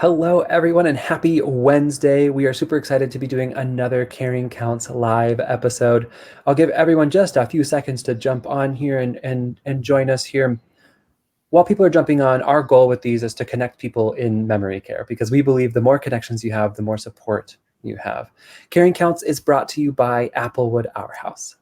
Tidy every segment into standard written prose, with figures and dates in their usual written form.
Hello, everyone, and happy Wednesday. We are super excited to be doing another Caring Counts live episode. I'll give everyone just a few seconds to jump on here and join us here. While people are jumping on, our goal with these is to connect people in memory care because we believe the more connections you have, the more support you have. Caring Counts is brought to you by Applewood Our House.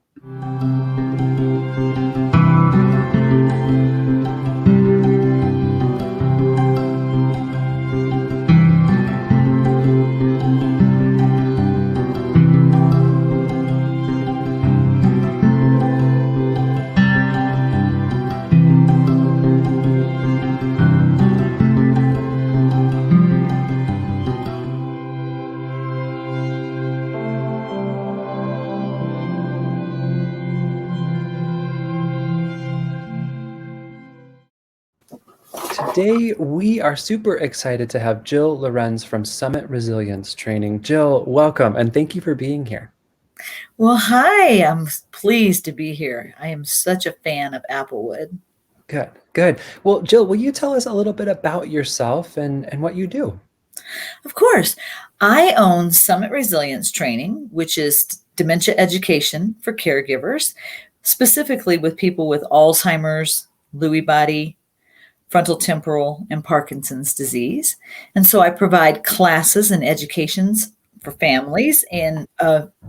Today, we are super excited to have Jill Lorentz from Summit Resilience Training. Jill, welcome, and thank you for being here. Well, hi, I'm pleased to be here. I am such a fan of Applewood. Good, good. Well, Jill, will you tell us a little bit about yourself and what you do? Of course, I own Summit Resilience Training, which is dementia education for caregivers, specifically with people with Alzheimer's, Lewy Body, Frontal Temporal, and Parkinson's disease. And so I provide classes and educations for families and,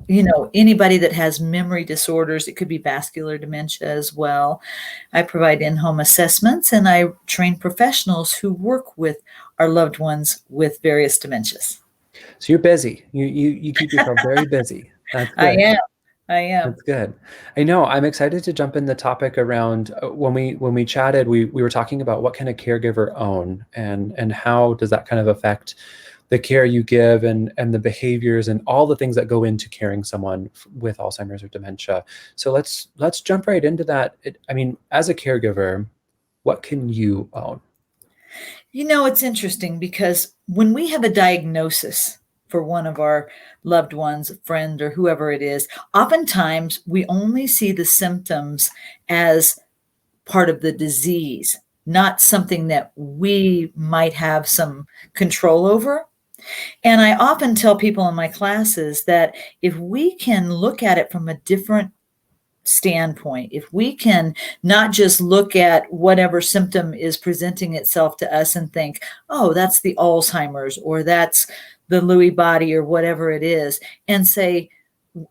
anybody that has memory disorders. It could be vascular dementia as well. I provide in-home assessments and I train professionals who work with our loved ones with various dementias. So you're busy. You keep yourself very busy. That's good. I am. That's good. I know. I'm excited to jump in the topic around when we chatted, we were talking about what can a caregiver own and how does that kind of affect the care you give and the behaviors and all the things that go into caring someone with Alzheimer's or dementia. So let's jump right into that. As a caregiver, what can you own? It's interesting because when we have a diagnosis for one of our loved ones, a friend, or whoever it is, oftentimes we only see the symptoms as part of the disease, not something that we might have some control over. And I often tell people in my classes that if we can look at it from a different standpoint, if we can not just look at whatever symptom is presenting itself to us and think, oh, that's the Alzheimer's or that's the Lewy body or whatever it is, and say,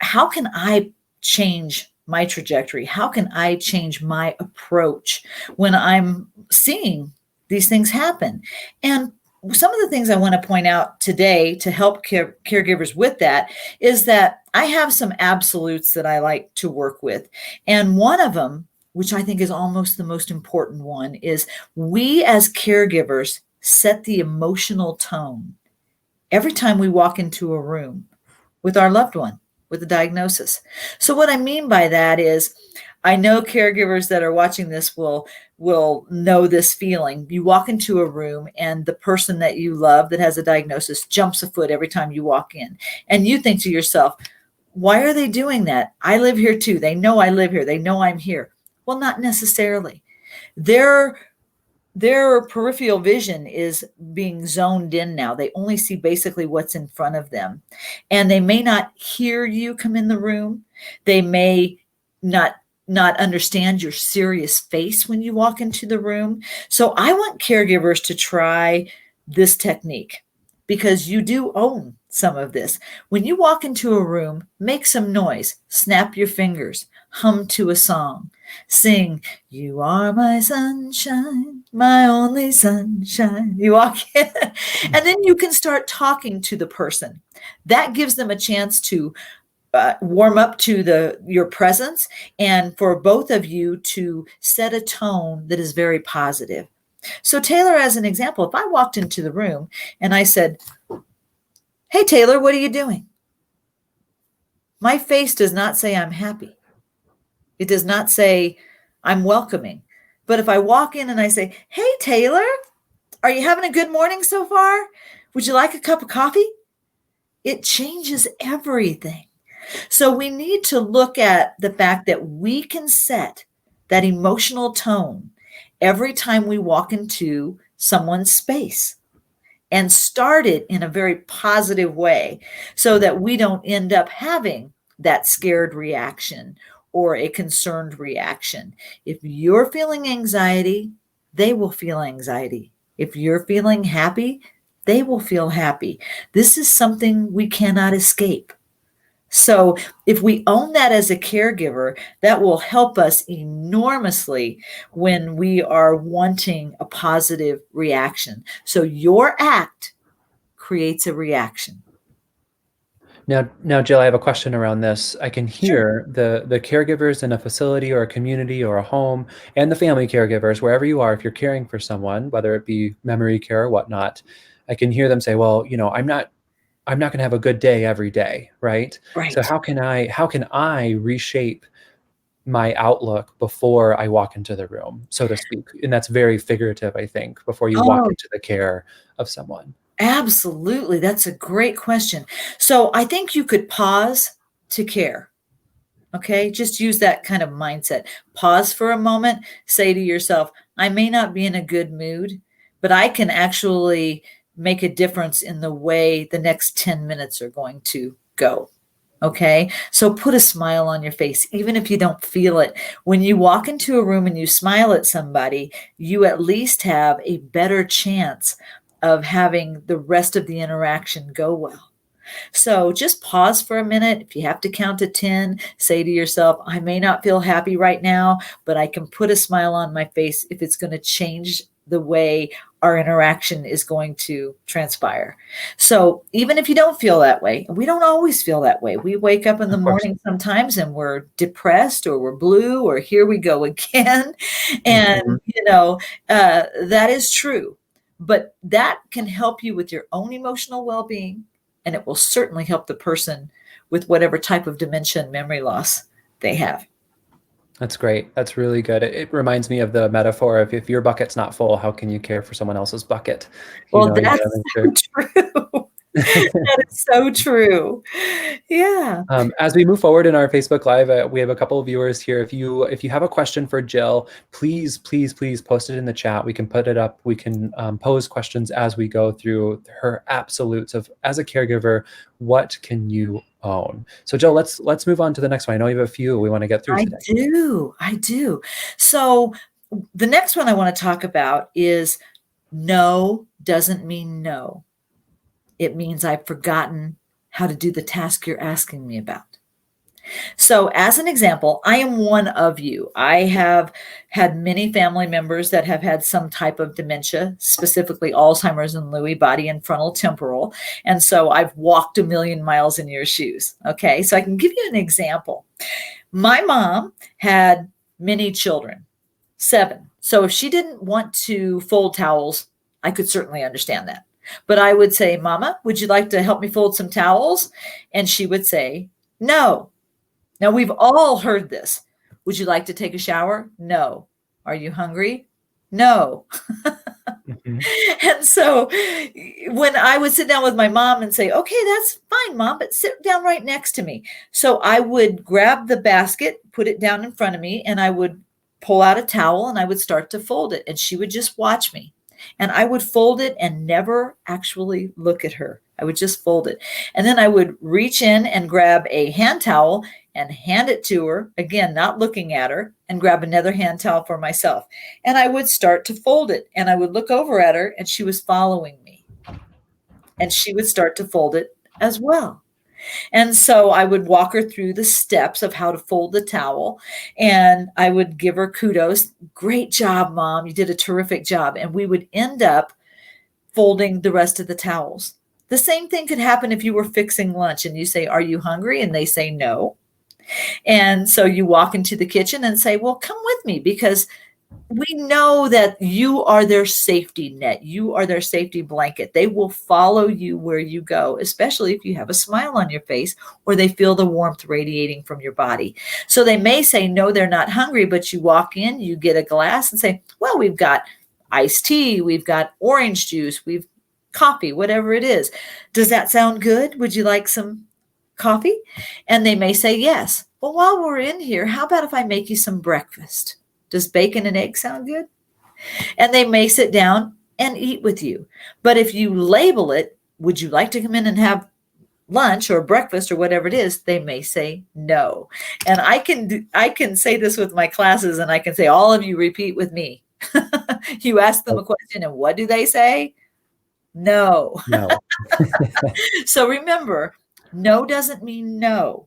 how can I change my trajectory? How can I change my approach when I'm seeing these things happen? And some of the things I want to point out today to help caregivers with that is that I have some absolutes that I like to work with. And one of them, which I think is almost the most important one, is we as caregivers set the emotional tone every time we walk into a room with our loved one with a diagnosis. So what I mean by that is, I know caregivers that are watching this will know this feeling. You walk into a room and the person that you love that has a diagnosis jumps a foot every time you walk in. And you think to yourself, why are they doing that? I live here too. They know I live here. They know I'm here. Well, not necessarily. Their peripheral vision is being zoned in now. They only see basically what's in front of them. And they may not hear you come in the room. They may not understand your serious face when you walk into the room. So I want caregivers to try this technique because you do own some of this. When you walk into a room, make some noise, snap your fingers, hum to a song, sing, "You are my sunshine, my only sunshine." You walk in and then you can start talking to the person. That gives them a chance to warm up to your presence and for both of you to set a tone that is very positive. So Taylor, as an example, if I walked into the room and I said, "Hey, Taylor, what are you doing?" My face does not say I'm happy. It does not say I'm welcoming. But if I walk in and I say, "Hey, Taylor, are you having a good morning so far? Would you like a cup of coffee?" It changes everything. So we need to look at the fact that we can set that emotional tone every time we walk into someone's space. and start it in a very positive way so that we don't end up having that scared reaction or a concerned reaction. If you're feeling anxiety, they will feel anxiety. If you're feeling happy, they will feel happy. This is something we cannot escape. So if we own that as a caregiver, that will help us enormously when we are wanting a positive reaction. So your act creates a reaction. Now, Jill, I have a question around this. I can Sure. hear the caregivers in a facility or a community or a home, and the family caregivers, wherever you are, if you're caring for someone, whether it be memory care or whatnot, I can hear them say, well, I'm not going to have a good day every day, right? So Right. how can I reshape my outlook before I walk into the room, so to speak? And that's very figurative, I think, before you walk Oh, into the care of someone. absolutely. That's a great question. So I think you could pause to care. Okay. Just use that kind of mindset. Pause for a moment. Say to yourself, I may not be in a good mood, but I can actually make a difference in the way the next 10 minutes are going to go. Okay. So put a smile on your face, even if you don't feel it. When you walk into a room and you smile at somebody, you at least have a better chance of having the rest of the interaction go well. So just pause for a minute. If you have to count to 10, say to yourself, I may not feel happy right now, but I can put a smile on my face if it's going to change the way our interaction is going to transpire. So even if you don't feel that way, we don't always feel that way. We wake up in the Of course. morning sometimes and we're depressed or we're blue or here we go again. Mhm. And, that is true. But that can help you with your own emotional well being, and it will certainly help the person with whatever type of dementia and memory loss they have. That's great. That's really good. It reminds me of the metaphor of, if your bucket's not full, how can you care for someone else's bucket? Well, You that's gotta make so sure. true. That is so true. Yeah. As we move forward in our Facebook Live, we have a couple of viewers here. If you have a question for Jill, please post it in the chat. We can put it up. We can pose questions as we go through her absolutes of, as a caregiver, what can you own? So Jill, let's move on to the next one. I know you have a few we want to get through I today. do. I do. So the next one I want to talk about is no doesn't mean no. It means I've forgotten how to do the task you're asking me about. So, as an example, I am one of you. I have had many family members that have had some type of dementia, specifically Alzheimer's and Lewy Body and Frontal Temporal. And so I've walked a million miles in your shoes. Okay. So I can give you an example. My mom had many children, 7. So if she didn't want to fold towels, I could certainly understand that. But I would say, Mama, would you like to help me fold some towels? And she would say, no. Now, we've all heard this. Would you like to take a shower? No. Are you hungry? No. Mhm. And so when I would sit down with my mom and say, okay, that's fine, Mom, but sit down right next to me. So I would grab the basket, put it down in front of me, and I would pull out a towel and I would start to fold it. And she would just watch me. And I would fold it and never actually look at her. I would just fold it. And then I would reach in and grab a hand towel and hand it to her, again, not looking at her, and grab another hand towel for myself. And I would start to fold it. And I would look over at her, and she was following me. And she would start to fold it as well. And so I would walk her through the steps of how to fold the towel, and I would give her kudos. Great job, Mom. You did a terrific job. And we would end up folding the rest of the towels. The same thing could happen if you were fixing lunch and you say, are you hungry? And they say no. And so you walk into the kitchen and say, well, come with me, because we know that you are their safety net. You are their safety blanket. They will follow you where you go, especially if you have a smile on your face or they feel the warmth radiating from your body. So they may say, no, they're not hungry, but you walk in, you get a glass and say, well, we've got iced tea, we've got orange juice, we've coffee, whatever it is. Does that sound good? Would you like some coffee? And they may say yes. Well, while we're in here, how about if I make you some breakfast? Does bacon and eggs sound good? And they may sit down and eat with you. But if you label it, would you like to come in and have lunch or breakfast or whatever it is, they may say no. And I can say this with my classes, and I can say, all of you repeat with me. You ask them a question, and what do they say? No. No. So remember, no doesn't mean no.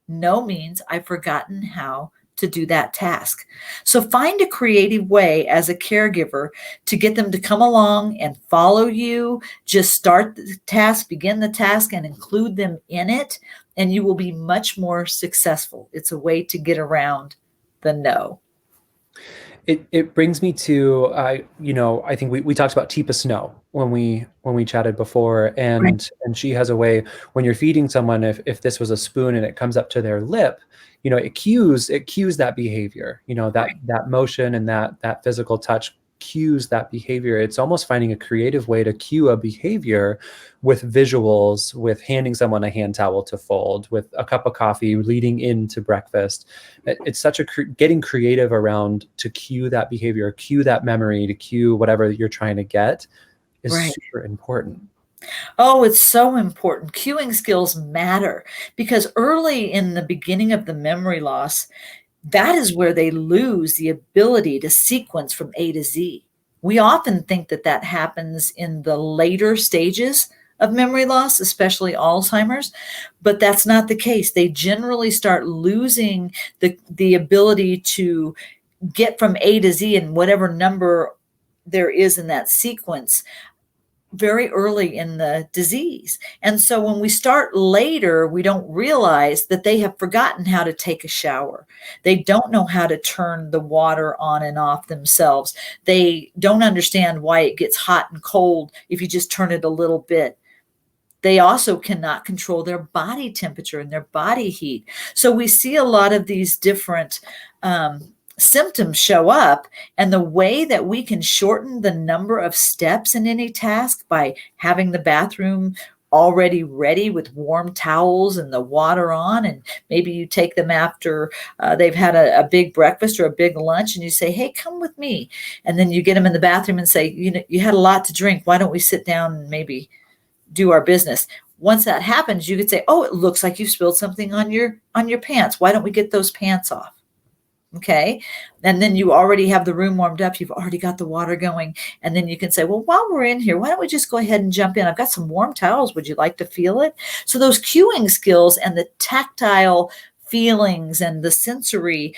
No means I've forgotten how to do that task. So find a creative way as a caregiver to get them to come along and follow you. Just start the task, begin the task, and include them in it, and you will be much more successful. It's a way to get around the no. It brings me to I think we talked about Teepa Snow when we chatted before, and Right. and she has a way when you're feeding someone, if this was a spoon and it comes up to their lip, it cues that behavior, that Right. that motion and that physical touch cues that behavior. It's almost finding a creative way to cue a behavior with visuals, with handing someone a hand towel to fold, with a cup of coffee leading into breakfast. It's such a getting creative around to cue that behavior, cue that memory, to cue whatever you're trying to get is Right. super important. Oh, it's so important. Cueing skills matter because early in the beginning of the memory loss, that is where they lose the ability to sequence from A to Z. We often think that that happens in the later stages of memory loss, especially Alzheimer's, but that's not the case. They generally start losing the ability to get from A to Z and whatever number there is in that sequence very early in the disease. And so when we start later, we don't realize that they have forgotten how to take a shower. They don't know how to turn the water on and off themselves. They don't understand why it gets hot and cold if you just turn it a little bit. They also cannot control their body temperature and their body heat. So we see a lot of these different symptoms show up, and the way that we can shorten the number of steps in any task by having the bathroom already ready with warm towels and the water on, and maybe you take them after they've had a big breakfast or a big lunch, and you say, hey, come with me, and then you get them in the bathroom and say, you had a lot to drink, why don't we sit down and maybe do our business. Once that happens, you could say, oh, it looks like you spilled something on your pants, why don't we get those pants off? Okay. And then you already have the room warmed up. You've already got the water going. And then you can say, well, while we're in here, why don't we just go ahead and jump in? I've got some warm towels. Would you like to feel it? So those cueing skills and the tactile feelings and the sensory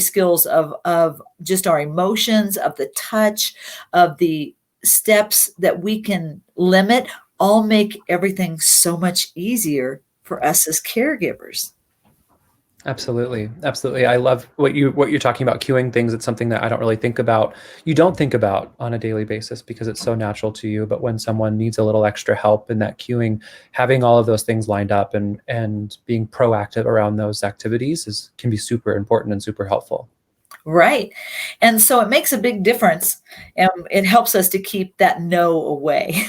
skills of just our emotions, of the touch, of the steps that we can limit, all make everything so much easier for us as caregivers. Absolutely. Absolutely. I love what you're talking about, cueing things. It's something that I don't really think about. You don't think about on a daily basis because it's so natural to you. But when someone needs a little extra help in that cueing, having all of those things lined up and being proactive around those activities can be super important and super helpful. Right. And so it makes a big difference, and it helps us to keep that no away.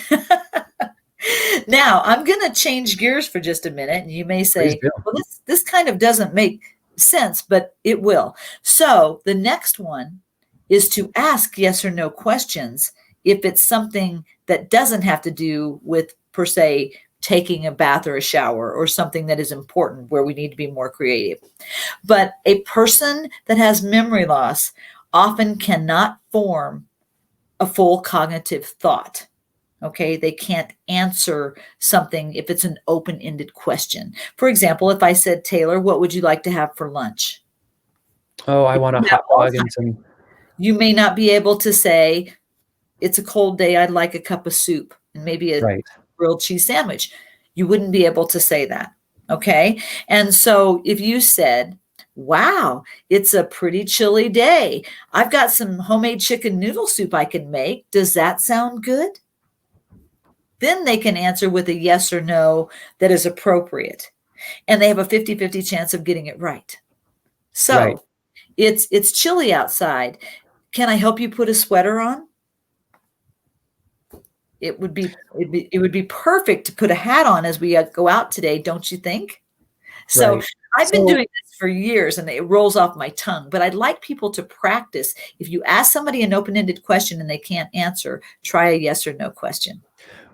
Now, I'm going to change gears for just a minute, and you may Please say, do. well, this kind of doesn't make sense, but it will. So the next one is to ask yes or no questions if it's something that doesn't have to do with, per se, taking a bath or a shower or something that is important where we need to be more creative. But a person that has memory loss often cannot form a full cognitive thought. Okay, they can't answer something if it's an open-ended question. For example, if I said, Taylor, what would you like to have for lunch? Oh, I If want a you have hot dog and Alzheimer's, some. you may not be able to say, it's a cold day, I'd like a cup of soup and maybe a Right. grilled cheese sandwich. You wouldn't be able to say that. Okay. And so if you said, wow, it's a pretty chilly day, I've got some homemade chicken noodle soup I can make. Does that sound good? Then they can answer with a yes or no that is appropriate. And they have a 50-50 chance of getting it right. Right. So it's chilly outside. Can I help you put a sweater on? It would be perfect to put a hat on as we go out today, don't you think? So Right. I've been So doing this for years and it rolls off my tongue, but I'd like people to practice. If you ask somebody an open-ended question and they can't answer, try a yes or no question.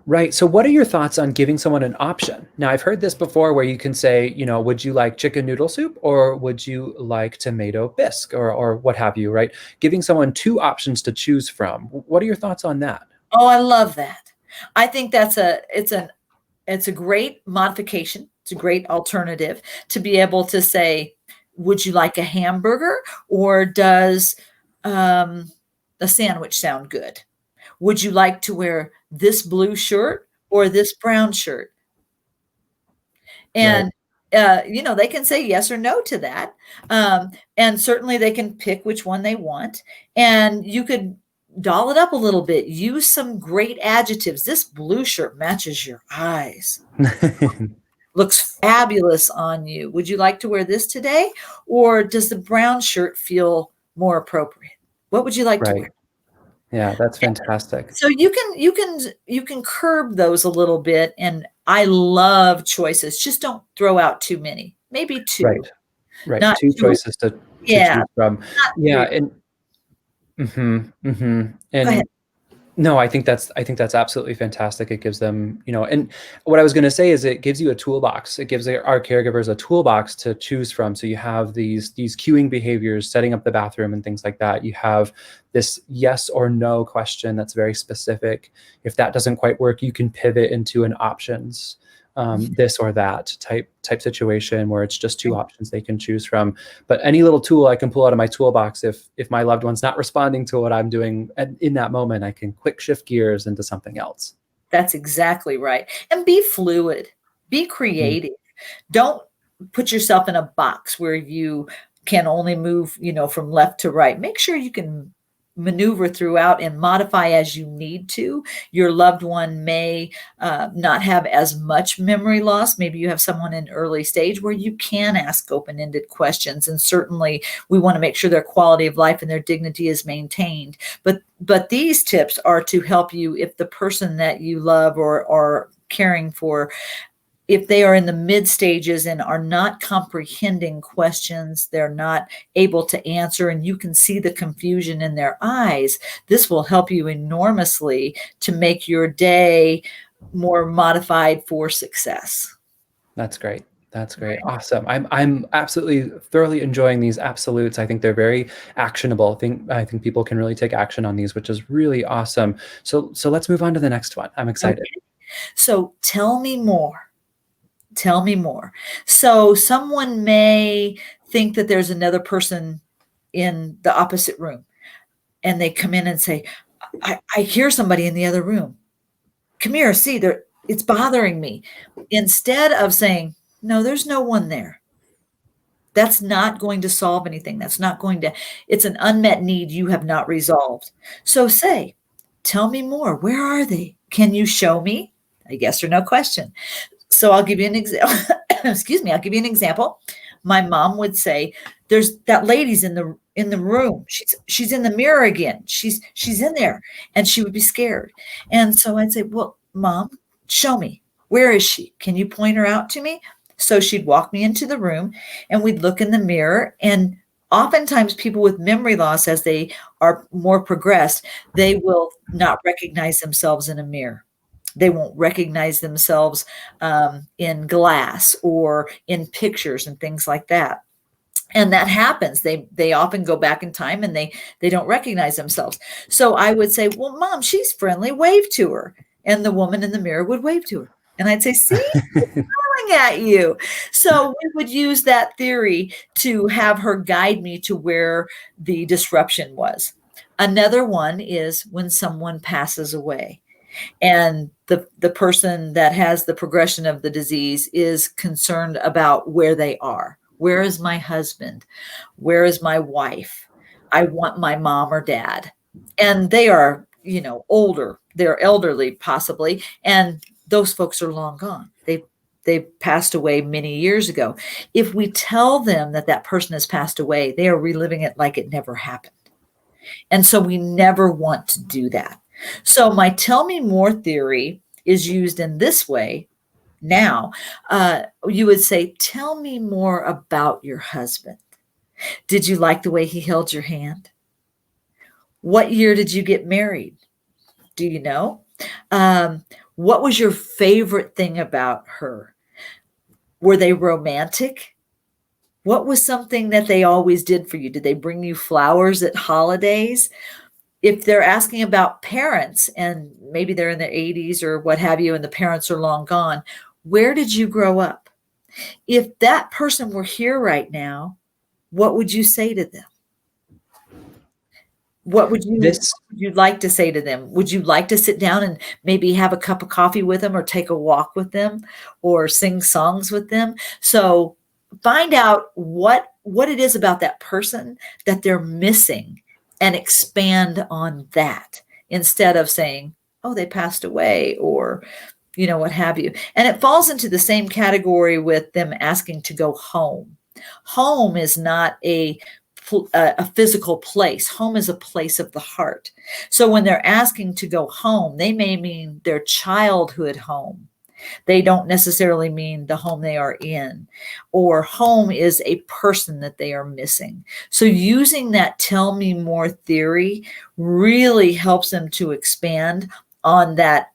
right. So what are your thoughts on giving someone an option? Now, I've heard this before where you can say, would you like chicken noodle soup or would you like tomato bisque or what have you, right? Giving someone two options to choose from. What are your thoughts on that? Oh, I love that. I think it's a great modification. It's a great alternative to be able to say, would you like a hamburger or does um, a sandwich sound good? Would you like to wear this blue shirt or this brown shirt? Right. And they can say yes or no to that. And certainly they can pick which one they want. And you could doll it up a little bit. Use some great adjectives. This blue shirt matches your eyes. Looks fabulous on you. Would you like to wear this today? Or does the brown shirt feel more appropriate? What would you like to Right. wear? Yeah, that's fantastic. So you can curb those a little bit. And I love choices. Just don't throw out too many. Maybe two, Right. Right. not Two two. choices to Yeah, choose from. not Yeah. three. And Go ahead. and no, I think that's absolutely fantastic. It gives them, and what I was going to say is it gives you a toolbox. It gives our caregivers a toolbox to choose from. So you have these cueing behaviors, setting up the bathroom and things like that. You have this yes or no question that's very specific. If that doesn't quite work, you can pivot into an options, this or that type situation where it's just two options they can choose from. But any little tool I can pull out of my toolbox, if my loved one's not responding to what I'm doing in that moment, I can quick shift gears into something else. That's exactly right. And be fluid, be Mm. creative. Don't put yourself in a box where you can only move, from left to right. Make sure you can maneuver throughout and modify as you need to. Your loved one may not have as much memory loss. Maybe you have someone in early stage where you can ask open-ended questions. And certainly we want to make sure their quality of life and their dignity is maintained. But these tips are to help you if the person that you love or are caring for, if they are in the mid stages and are not comprehending questions, they're not able to answer, and you can see the confusion in their eyes, this will help you enormously to make your day more modified for success. That's great. That's great. Awesome. I'm absolutely thoroughly enjoying these absolutes. I think they're very actionable. I think people can really take action on these, which is really awesome. So let's move on to the next one. I'm excited. Okay. So tell me more. Tell me more. So someone may think that there's another person in the opposite room, and they come in and say, I hear somebody in the other room. Come here, see, it's bothering me. Instead of saying, no, there's no one there. That's not going to solve anything. It's an unmet need you have not resolved. So say, tell me more. Where are they? Can you show me? A yes or no question. So I'll give you an example. Excuse me. I'll give you an example. My mom would say, "There's that lady's in the room. She's in the mirror again. She's in there," and she would be scared. And so I'd say, "Well, Mom, show me. Where is she? Can you point her out to me?" So she'd walk me into the room, and we'd look in the mirror. And oftentimes, people with memory loss, as they are more progressed, they will not recognize themselves in a mirror. They won't recognize themselves in glass or in pictures and things like that. And that happens. They often go back in time and they don't recognize themselves. So I would say, "Well, Mom, she's friendly. Wave to her." And the woman in the mirror would wave to her. And I'd say, "See, smiling at you." So we would use that theory to have her guide me to where the disruption was. Another one is when someone passes away. And the person that has the progression of the disease is concerned about where they are. Where is my husband? Where is my wife? I want my mom or dad. And they are, older. They're elderly possibly, and those folks are long gone. They passed away many years ago. If we tell them that that person has passed away, they are reliving it like it never happened. And so we never want to do that. So my tell me more theory is used in this way. Now, you would say, tell me more about your husband. Did you like the way he held your hand? What year did you get married? Do you know? What was your favorite thing about her? Were they romantic? What was something that they always did for you? Did they bring you flowers at holidays? If they're asking about parents and maybe they're in their 80s or what have you, and the parents are long gone, where did you grow up? If that person were here right now, what would you say to them? What would This you like to say to them? Would you like to sit down and maybe have a cup of coffee with them, or take a walk with them, or sing songs with them? So find out what it is about that person that they're missing, and expand on that, instead of saying, oh, they passed away, or what have you. And it falls into the same category with them asking to go home. Home is not a physical place. Home is a place of the heart. So when they're asking to go home, they may mean their childhood home. They don't necessarily mean the home they are in, or home is a person that they are missing. So using that tell me more theory really helps them to expand on that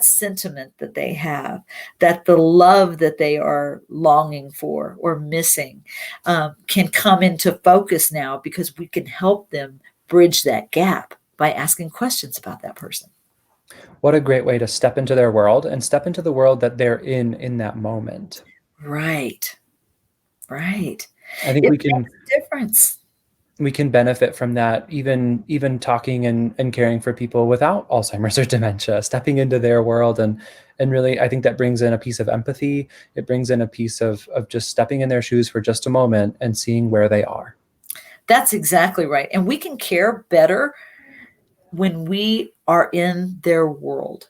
sentiment that they have, that the love that they are longing for or missing can come into focus now, because we can help them bridge that gap by asking questions about that person. What a great way to step into their world and step into the world that they're in that moment. Right. I think It makes a difference. we can benefit from that, even talking and caring for people without Alzheimer's or dementia, stepping into their world, and really, I think that brings in a piece of empathy. It brings in a piece of just stepping in their shoes for just a moment and seeing where they are. That's exactly right. And we can care better when we are in their world.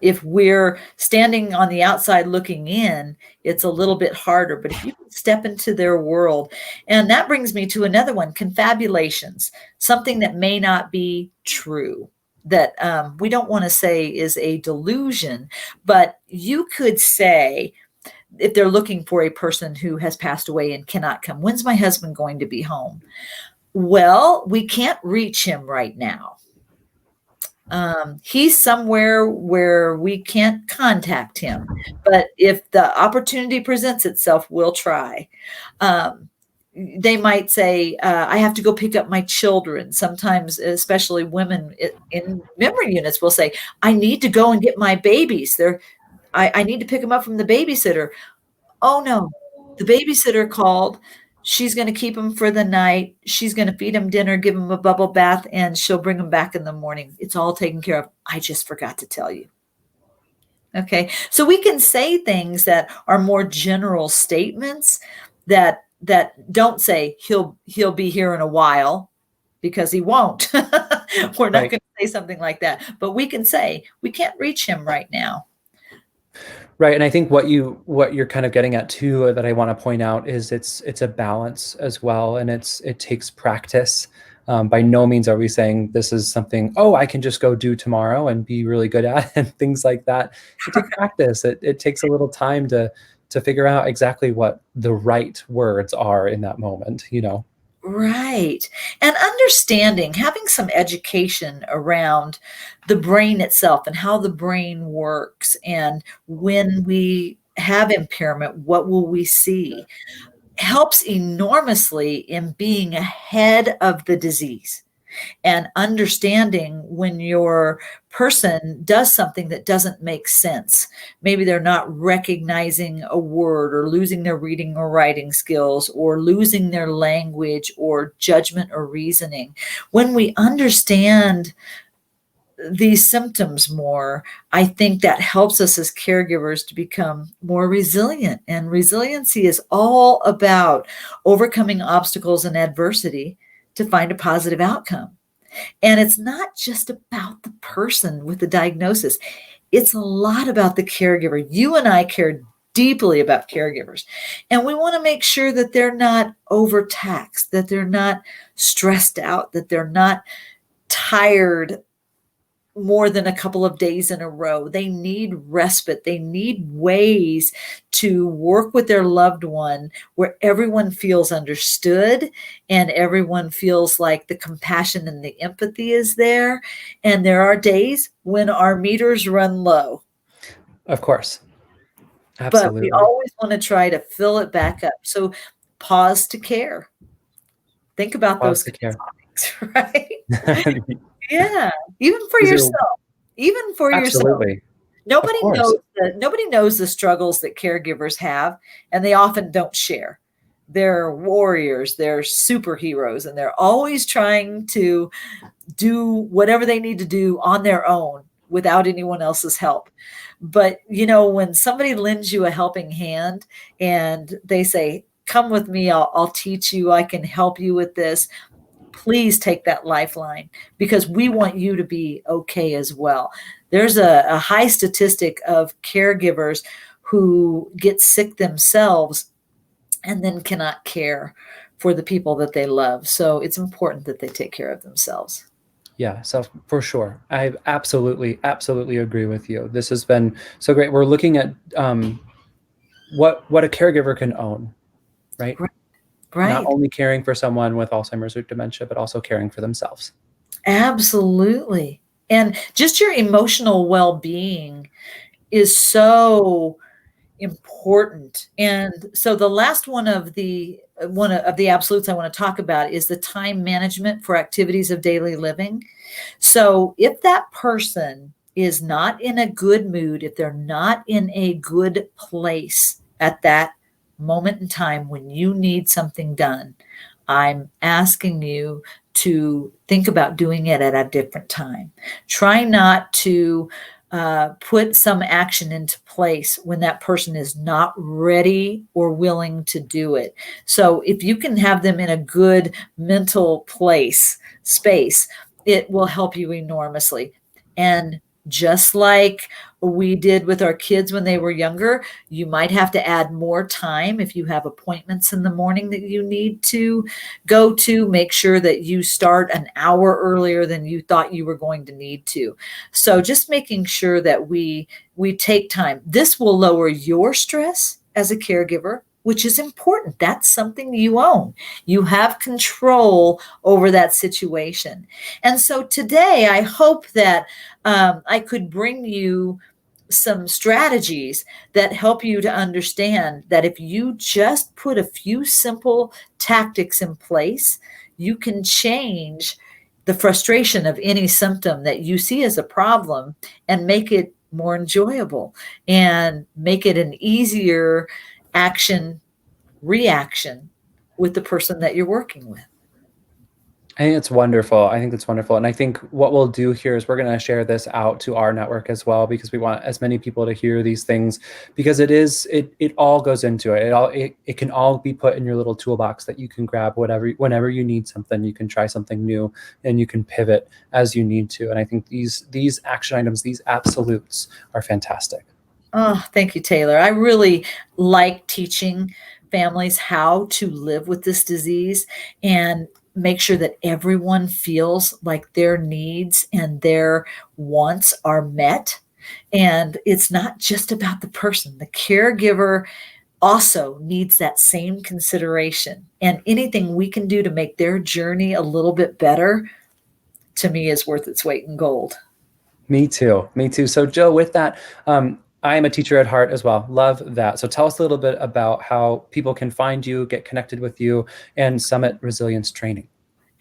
If we're standing on the outside looking in, it's a little bit harder. But if you can step into their world, and that brings me to another one, confabulations, something that may not be true, that we don't want to say is a delusion, but you could say, if they're looking for a person who has passed away and cannot come, when's my husband going to be home? Well, we can't reach him right now. He's somewhere where we can't contact him, but if the opportunity presents itself, we'll try. They might say, I have to go pick up my children. Sometimes, especially women in memory units, will say, I need to go and get my babies. I need to pick them up from the babysitter. Oh no, the babysitter called. She's going to keep him for the night. She's going to feed him dinner, give him a bubble bath, and she'll bring him back in the morning. It's all taken care of. I just forgot to tell you. Okay. So we can say things that are more general statements that don't say he'll be here in a while, because he won't. We're not going to say something like that, but we can say we can't reach him right now. Right. And I think what you're kind of getting at too, that I want to point out, is it's a balance as well. And it takes practice. By no means are we saying this is something, I can just go do tomorrow and be really good at, and things like that. It takes practice. It takes a little time to figure out exactly what the right words are in that moment, Right. And understanding, having some education around the brain itself and how the brain works. And when we have impairment, what will we see? Helps enormously in being ahead of the disease, and understanding when your person does something that doesn't make sense. Maybe they're not recognizing a word, or losing their reading or writing skills, or losing their language or judgment or reasoning. When we understand these symptoms more, I think that helps us as caregivers to become more resilient. And resiliency is all about overcoming obstacles and adversity to find a positive outcome. And it's not just about the person with the diagnosis. It's a lot about the caregiver. You and I care deeply about caregivers. And we want to make sure that they're not overtaxed, that they're not stressed out, that they're not tired more than a couple of days in a row. They need respite. They need ways to work with their loved one where everyone feels understood and everyone feels like the compassion and the empathy is there. And there are days when our meters run low. Of course. But we Absolutely. always want to try to fill it back up. So pause to care. Think about Pause those to kinds care. of things, right? Yeah, even for These are yourself. Even for yourself. absolutely. Of Nobody course. knows the struggles that caregivers have, and they often don't share. They're warriors, they're superheroes, and they're always trying to do whatever they need to do on their own without anyone else's help. But when somebody lends you a helping hand and they say, "Come with me, I'll teach you, I can help you with this," please take that lifeline, because we want you to be okay as well. There's a high statistic of caregivers who get sick themselves and then cannot care for the people that they love. So it's important that they take care of themselves. Yeah, so for sure. I absolutely agree with you. This has been so great. We're looking at what a caregiver can own, right? Not Right. only caring for someone with Alzheimer's or dementia, but also caring for themselves. Absolutely. And just your emotional well-being is so important. And so the last one of the absolutes I want to talk about is the time management for activities of daily living. So if that person is not in a good mood, if they're not in a good place at that moment in time when you need something done, I'm asking you to think about doing it at a different time. Try not to put some action into place when that person is not ready or willing to do it. So if you can have them in a good mental space, it will help you enormously. And just like we did with our kids when they were younger, you might have to add more time if you have appointments in the morning that you need to go to. Make sure that you start an hour earlier than you thought you were going to need to. So just making sure that we take time. This will lower your stress as a caregiver, which is important. That's something you own. You have control over that situation. And so today, I hope that I could bring you some strategies that help you to understand that if you just put a few simple tactics in place, you can change the frustration of any symptom that you see as a problem and make it more enjoyable and make it an easier action reaction with the person that you're working with. I think it's wonderful. I think that's wonderful. And I think what we'll do here is we're going to share this out to our network as well, because we want as many people to hear these things, because it all goes into it. It can all be put in your little toolbox that you can grab whenever you need something. You can try something new and you can pivot as you need to. And I think these action items, these absolutes are fantastic. Oh, thank you, Taylor. I really like teaching families how to live with this disease and make sure that everyone feels like their needs and their wants are met. And it's not just about the person. The caregiver also needs that same consideration. And anything we can do to make their journey a little bit better, to me, is worth its weight in gold. Me too. Me too. So Jill, with that, I am a teacher at heart as well. Love that. So tell us a little bit about how people can find you, get connected with you, and Summit Resilience Training.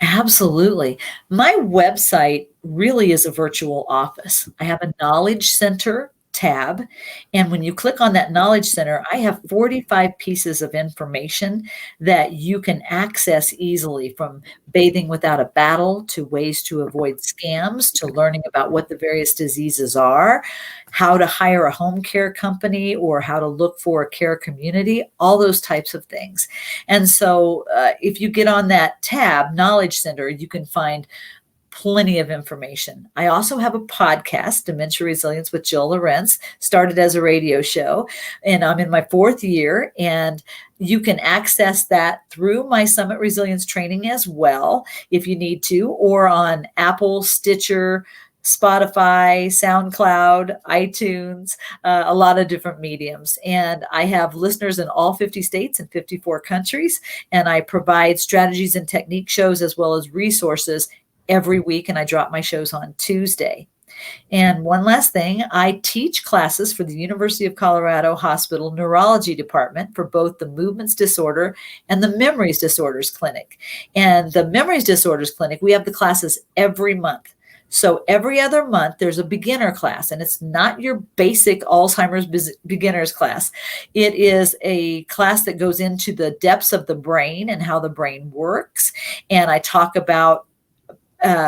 Absolutely. My website really is a virtual office. I have a knowledge center tab. And when you click on that knowledge center, I have 45 pieces of information that you can access easily, from bathing without a battle to ways to avoid scams to learning about what the various diseases are, how to hire a home care company or how to look for a care community, all those types of things. And so if you get on that tab, Knowledge Center, you can find plenty of information. I also have a podcast, Dementia Resilience with Jill Lorentz, started as a radio show, and I'm in my 4th year, and you can access that through my Summit Resilience training as well, if you need to, or on Apple, Stitcher, Spotify, SoundCloud, iTunes, a lot of different mediums. And I have listeners in all 50 states and 54 countries. And I provide strategies and technique shows as well as resources every week. And I drop my shows on Tuesday. And one last thing, I teach classes for the University of Colorado Hospital Neurology Department for both the movements disorder and the memories disorders clinic. And the memories disorders clinic, we have the classes every month. So every other month, there's a beginner class, and it's not your basic Alzheimer's beginners class. It is a class that goes into the depths of the brain and how the brain works. And I talk about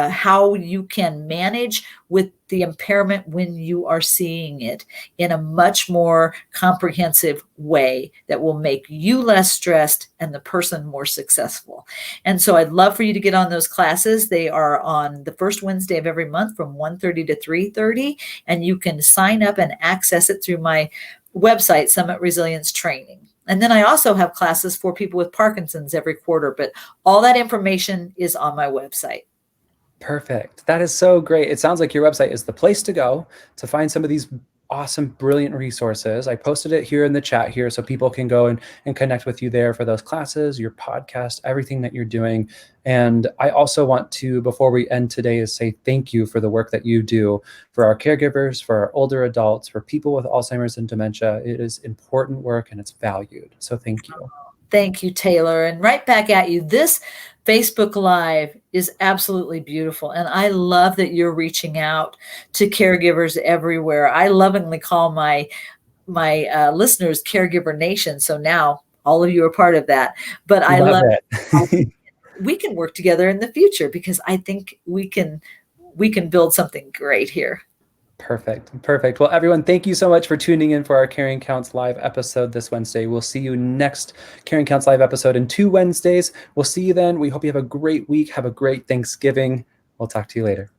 how you can manage with the impairment when you are seeing it in a much more comprehensive way that will make you less stressed and the person more successful. And so I'd love for you to get on those classes. They are on the first Wednesday of every month from 1:30 to 3:30, and you can sign up and access it through my website, Summit Resilience Training. And then I also have classes for people with Parkinson's every quarter, but all that information is on my website. Perfect. That is so great. It sounds like your website is the place to go to find some of these awesome, brilliant resources. I posted it here in the chat here so people can go and connect with you there for those classes, your podcast, everything that you're doing. And I also want to, before we end today, is say thank you for the work that you do for our caregivers, for our older adults, for people with Alzheimer's and dementia. It is important work and it's valued. So thank you. Thank you, Taylor. And right back at you. This Facebook Live is absolutely beautiful. And I love that you're reaching out to caregivers everywhere. I lovingly call my listeners Caregiver Nation. So now all of you are part of that. But I love it. We can work together in the future because I think we can build something great here. Perfect. Perfect. Well, everyone, thank you so much for tuning in for our Caring Counts Live episode this Wednesday. We'll see you next Caring Counts Live episode in 2 Wednesdays. We'll see you then. We hope you have a great week. Have a great Thanksgiving. We'll talk to you later.